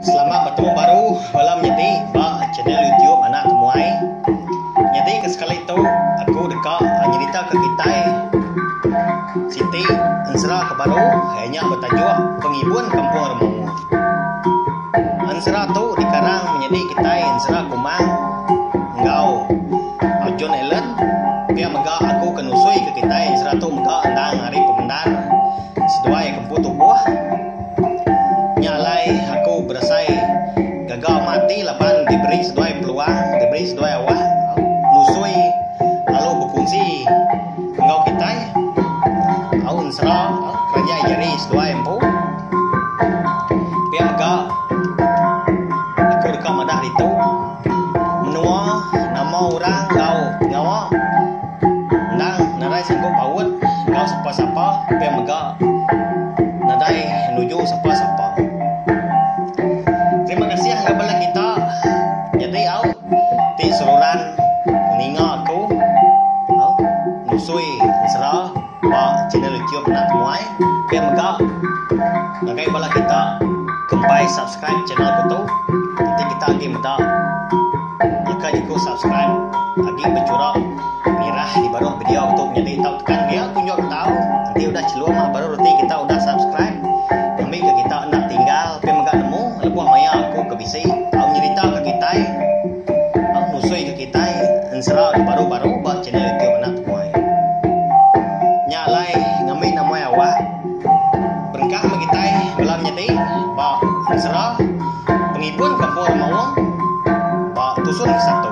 Selamat bertemu baru dalam menjadi channel YouTube anak temuai. Jadi sekali itu aku dekat cerita ke kita Siti Ansra ke baru hanya bertajuk Penghibun Kampung Remau. Ansra tu dikarang menjadi kita Ansra Kumang Ngau John Allen. Dia mega aku kenusui ke kita Ansra tu mega andang hari pemendan sedua yang kempu tubuh. Nyalai aku berasai gagal mati laban diberi sedua peluang, diberi sedua awak nusui lalu berfungsi engkau kita au Ansra kerja jari sedua empu dia mega aku dekat madah itu menua nama orang kau ngawa nang narai sanggup paut kau siapa-siapa dia mega nadai menuju siapa-siapa. Terima kasih kepada kita. Jadi au ti seluran ninga aku au nusui Ansra ba channel YouTube nak muai dia mega nagai bala kita kempai subscribe channel aku tu nanti kita lagi meda jika aku subscribe lagi bercurah mirah di baru video tu jadi tahu tekan dia tunjuk tahu nanti udah celua mah baru nanti kita udah subscribe kami ke kita nak tinggal pe mega nemu lebuh maya aku ke bisi au nyerita ke kita au nusui ke kita Ansra baru-baru ba channel YouTube anak muai nyalai ngambil nama awak berkah bagi kita malam jadi ba Ansra penghibun kampung Remau ba tusun ke satu.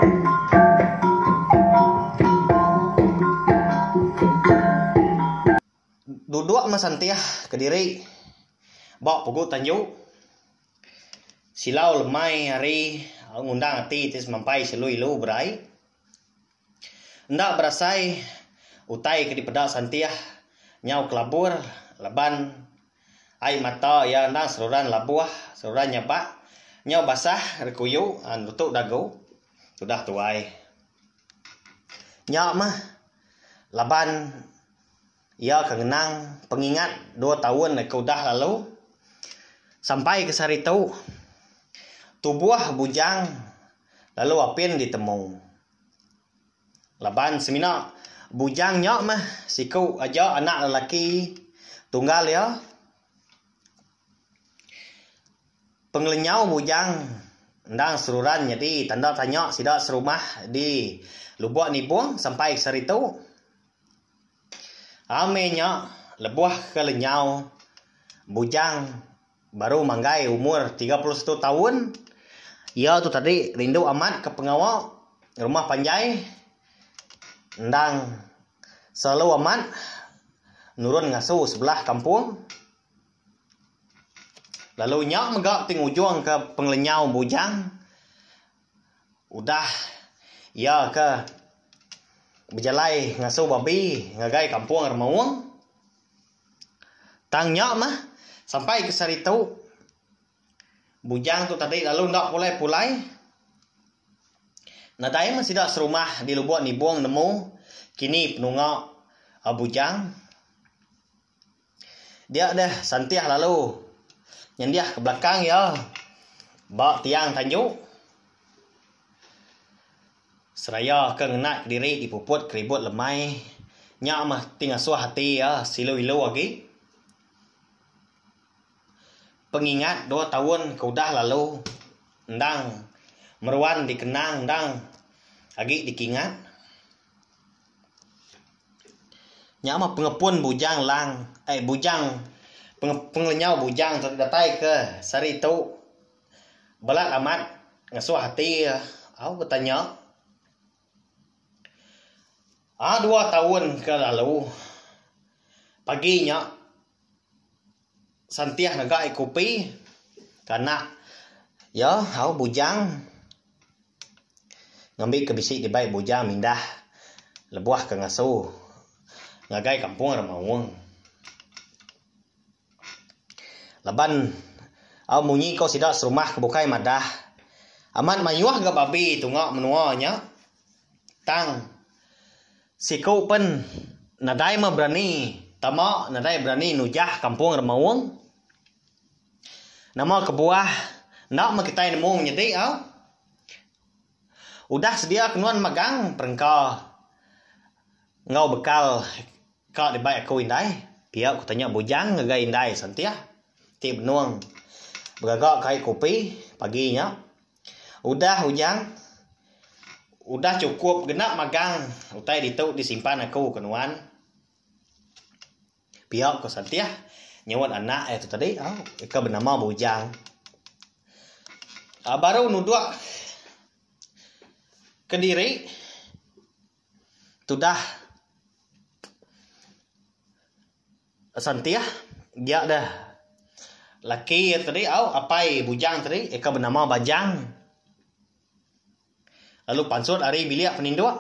Duduk masantiah ke diri bawa pugu tanjuk silau lemai hari ngundang hati tis mampai selu-ilu berai ndak berasai utai ke di pedak santiah nyau kelabur laban ai mata ya nang seluran labuah seluran nyabak nyau basah rekuyu nutuk dagu sudah tuai nyak mah laban ia kenang pengingat 2 tahun ke udah lalu sampai ke sari tu tubuh bujang lalu apin ditemu laban semina bujang nyok mah siku aja anak lelaki tunggal ya penglenyau bujang ndang seruran jadi tanda tanya sidak serumah di lubuk nibung sampai ke sari tu amenya lebuah ke lenyau bujang baru manggai umur 31 tahun. Ia tu tadi rindu amat ke pengawal rumah panjai ndang selalu amat nurun ngasuh sebelah kampung lalu nyak megak ting ujung ke penglenyau bujang udah ia ke berjalai ngasuh babi ngagai kampung Remau tang nyak mah sampai ke sari tu bujang tu tadi lalu ndak pulai nadai masih dak serumah di lubuk nibung nemu kini penungak bujang dia dah santiah lalu nyendiah ke belakang ya bak tiang tanjuk seraya ke ngenak diri dipuput keribut lemai nyak mah tinggal suah hati ya silu-ilu lagi pengingat 2 tahun ke udah lalu ndang meruan dikenang ndang lagi dikingat nyak mah pengepun bujang lang bujang penglenyau bujang datai ke sari tu belat amat ngasuh hati au bertanya 2 tahun ke lalu paginya santiah nagai kopi karena ya hau bujang ngambil ke bisik di baik bujang mindah lebuah ke ngasuh ngagai kampung Remau laban au munyi kau sidak serumah ke bukai madah amat mayuah ke babi tungak menuanya tang siku pen nadai mah berani tama nadai berani nujah kampung Remau nama kebuah nak kita nemu jadi udah sedia kenuan magang perengka ngau bekal kau di baik aku indai pihak aku tanya bujang ngegai indai santia ti benuang beragak kai kopi paginya udah ujang udah cukup genap magang utai disimpan aku kenuan pihak aku santia nyawat anak itu tadi ika bernama bujang baru nuduk Kediri sudah santia dia dah laki tadi apai bujang tadi eka bernama Bajang lalu pansut hari bilik peninduk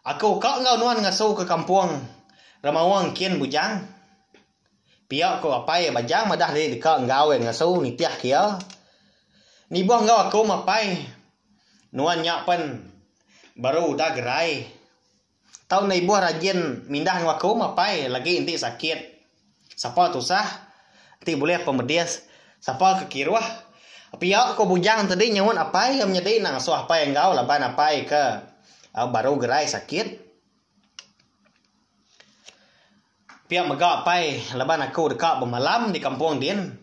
aku kau nuan ngasuh ke kampung Ramawang kian bujang pihak ko apai Bajang madah di dekat ngau ngasuh nitiah kia ni buah ngau aku mapai nuan nyak pen baru udah gerai tahun ni buah rajin mindah ngaku mapai lagi inti sakit siapa tusah inti boleh pemedias siapa kekiruah pihak ko bujang tadi nyawon apai yang menjadi nang so apai engau laban apai ke baru gerai sakit pihak mega apai laban aku dekat bermalam di kampung din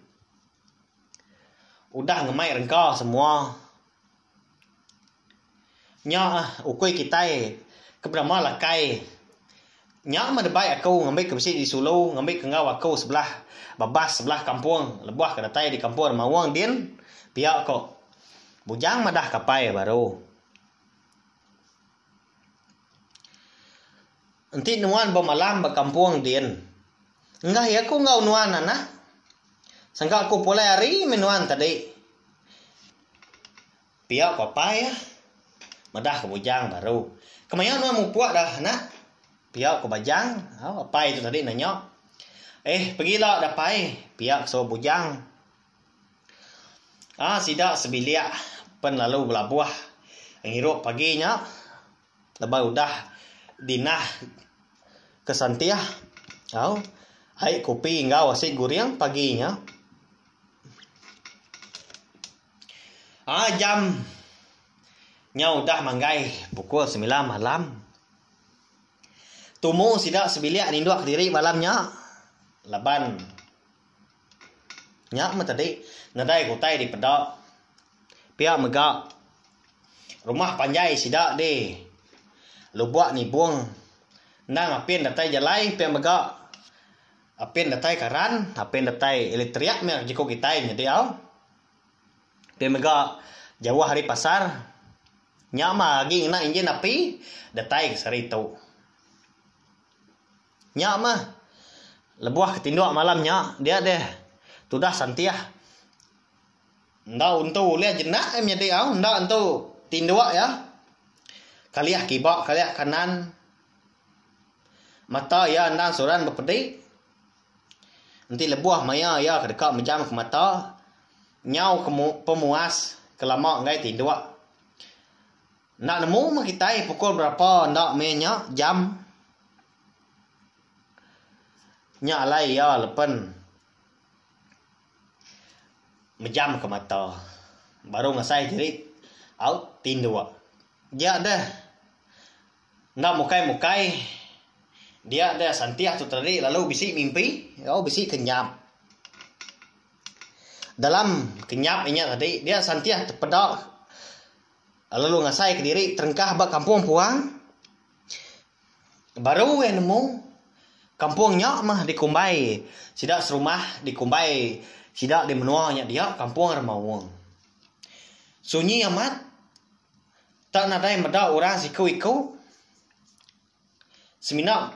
udah ngemai rengkau semua nya ukui kita keberama lakai nya medebai aku ngambil ke besi di Sulu ngambil ke ngau aku sebelah babas sebelah kampung lebuah ke datai di kampung Mawang din pihak kok bujang madah kapai baru enti nuan bermalam berkampung din enggak ya aku ngau nuan anak sangka aku pulai hari menuan tadi pihak kapai madah ke bujang baru kemayan mau puak dah nak pihak ke Bajang apa itu tadi nanya pergilah dapai pihak so bujang sidak sebiliak pen lalu belabuah ngirup paginya lebar udah dinah kesantiah hai kopi ngau asyik guriang paginya jam nya udah manggai pukul 9 malam. Tumu sidak sebiliak ninduk diri malamnya. Laban. Nya tadi nadai kutai di pedak. Pihak megak. Rumah panjai sidak deh. Lubuak ni buang. Nang apin datai jalai pihak megak. Apin datai karan, apin datai elektrik mer jiko kitai jadi pihak megak jauh hari pasar. Nyama lagi nak injin api datai sari tu nyama lebuah ketinduk malamnya dia deh sudah santiah ndak untuk lihat jenak jadi ndak untuk tinduk ya kaliah kibak kaliah kanan mata ya nang soran berpedi nanti lebuah maya ya kedekat menjam ke mata nyau pemuas kelama ngai tinduk nak nemu mah kita pukul berapa nak mainnya jam nya alai ya lepen menjam ke mata baru ngasai jadi out tindua dia dah nak mukai dia dah santiah tu tadi lalu bisi mimpi bisi kenyap dalam kenyap ini tadi dia santiah terpedak lalu ngasai ke diri terengkah bak kampung puang baru nemu kampungnya mah dikumbai sidak serumah dikumbai sidak di menuanya dia kampung Ramawang sunyi amat tak nadai meda orang siku-iku semina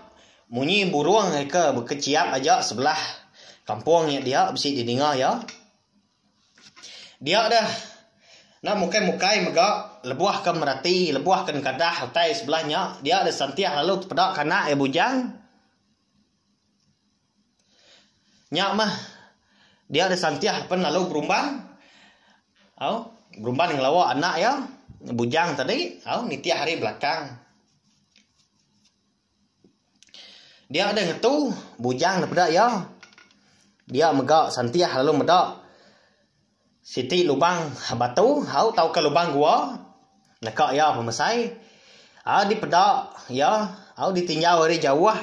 munyi burung ke berkeciap aja sebelah kampungnya dia bisi didengar ya dia dah nak mukai megak lebuah ke merati lebuah ke kadah utai sebelahnya dia ada santiah lalu pedak kana bujang nyak mah dia ada santiah pen lalu berumban berumban ngelawa anak ya bujang tadi nitiah hari belakang dia ada ngetu bujang pedak ya dia megak santiah lalu medak Siti lubang batu, au tahu ke lubang gua. Nak ya pemasai. Di pedak ya, au ditinjau dari jauh.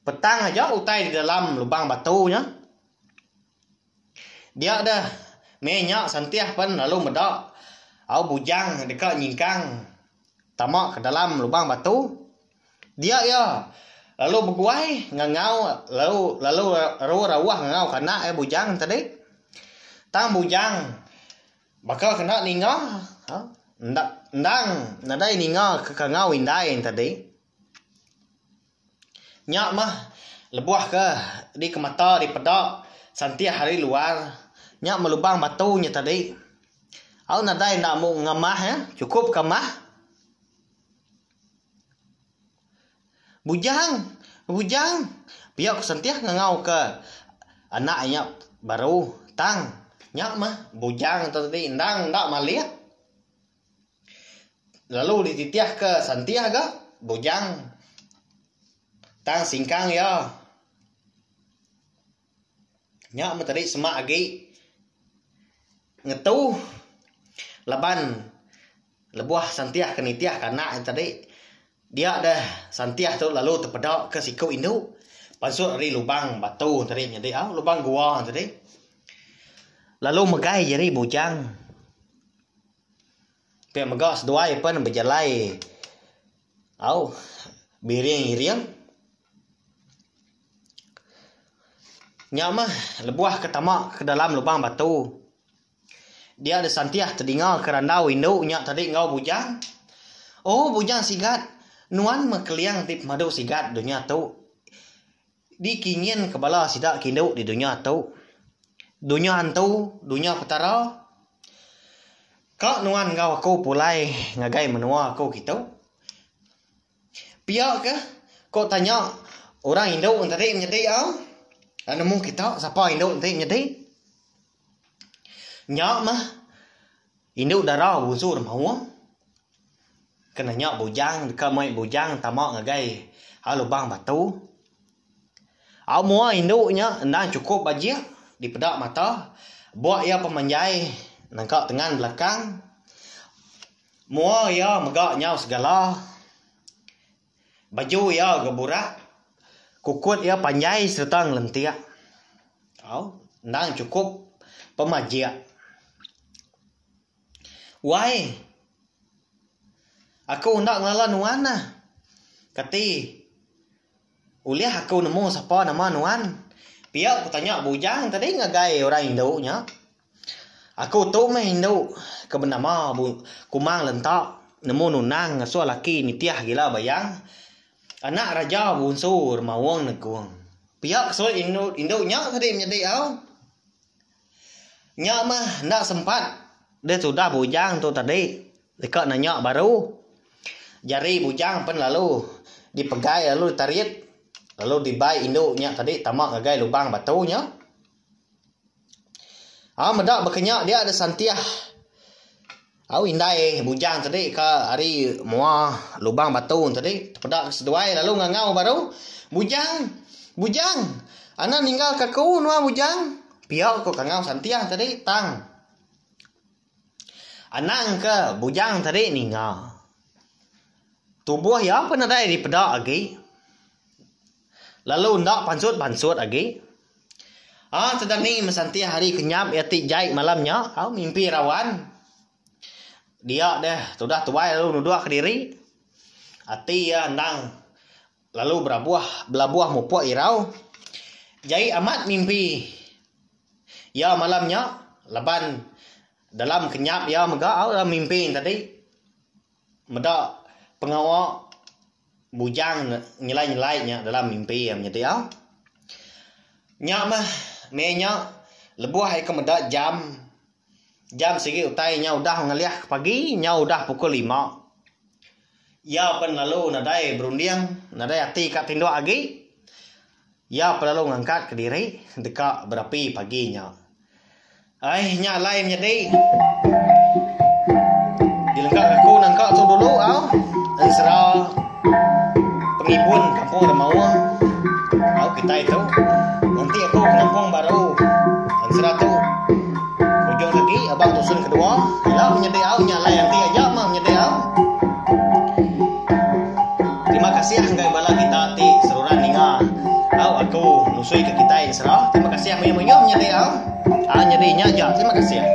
Petang aja utai di dalam lubang batunya. Dia dah menyak santiah pun lalu medak. Au bujang dekat nyingkang tamak ke dalam lubang batu. Dia ya lalu berguai ngangau lalu rawah ngangau kena bujang tadi. Tang bujang bakal kena ninga. Ndang nadai ninga ke kangau indai tadi. Nyak mah lebuah ke di kemata di pedak santiah hari luar. Nyak melubang batunya tadi. Au nadai nak mau ngamah ya, cukup kamah. Bujang, biar santiah ngangau ke anaknya baru tang. Nyak mah bujang tadi ndang ndak maliah. Lalu dititiah ke santiah ke bujang. Tang singkang ya. Nyak mah tadi semak lagi. Ngetu laban lebuah santiah ke nitiah kana tadi. Dia dah santiah tu lalu terpedak ke siku induk. Pasuk dari lubang batu tadi jadi lubang gua tadi. Lalu megai jari bujang. Pia megak seduai pun berjalai. Au biring-iring. Nyak mah lebuah ke tamak ke dalam lubang batu. Dia ada santiah terdengar kerandau induk nyak tadi ngau bujang. Oh bujang sigat. Nuan mekeliang tip madu sigat dunia tu. Dikingin kebala sidak kinduk di dunia tu. Dunia hantu, dunia petara. Kak nuan ngau aku pulai ngagai menua aku gitu. Pihak ke? Kau tanya orang induk tadi menjadi nemu kita siapa induk tadi menjadi? Nyak mah induk darah busur mau. Kena nyak bujang dekat mai bujang tamak ngagai lubang batu. Au mua induknya ndang cukup bajia di pedak mata. Buat ia pemanjai nangkap tangan belakang. Mua ia megak nyau segala. Baju ia geburak. Kukut ia panjai serta ngelentiak. Ndang cukup pemajia. Wai. Aku hendak ngalah nuan lah. Kati. Uliah aku nemu siapa nama nuan. Pihak aku tanya bujang tadi ngagai orang induknya. Aku tu mah induk. Kebenama kumang lentak. Nemu nunang ngasuh laki nitiah gila bayang. Anak raja bunsur mawang negung. Pihak kesuai induknya tadi menjadi Nyak mah ndak sempat. Dia sudah bujang tu tadi. Dekat nanya baru. Jari bujang pun lalu dipegai lalu ditarik. Lalu dibai induknya tadi tamak ngagai lubang batunya. Medak berkenyak dia ada santiah. Indai bujang tadi ke hari mua lubang batu tadi. Pedak seduai lalu ngangau baru. Bujang. Ana ninggal kaku nua bujang. Pihak ko kangau santiah tadi tang. Anang ke bujang tadi ninggal. Tubuh ya apa nadai di pedak lagi. Lalu ndak pansut lagi. Sedang ni mesanti hari kenyap yatik jahit malamnya. Mimpi rawan. Dia dah sudah tuai lalu nuduk ke diri. Hati ya ndang. Lalu belabuah mupuak irau. Jahit amat mimpi. Ya malamnya. Laban dalam kenyap ya megak mimpi tadi. Medak pengawak bujang nyelai-nyelainya dalam mimpi yang menjadi nyak mah menya lebuah ke medak jam segi utainya udah ngeliah pagi nya udah pukul 5. Ya pen lalu nadai berundiang nadai hati kat tinduk lagi. Ya pen lalu ngangkat ke diri dekat berapi paginya. Nya lain jadi dilengkap aku nangkap tu dulu serah pengibun kampung Remawang. Kita itu nanti aku ke kampung baru serah tu kedua ialah menyedih au nyala yang ti aja mah menyedih au. Terima kasih hanggai bala kita ti seruran ninga. Au aku nusui ke kita Isra. Terima kasih menyo menyedih au. Nyedinya aja. Terima kasih.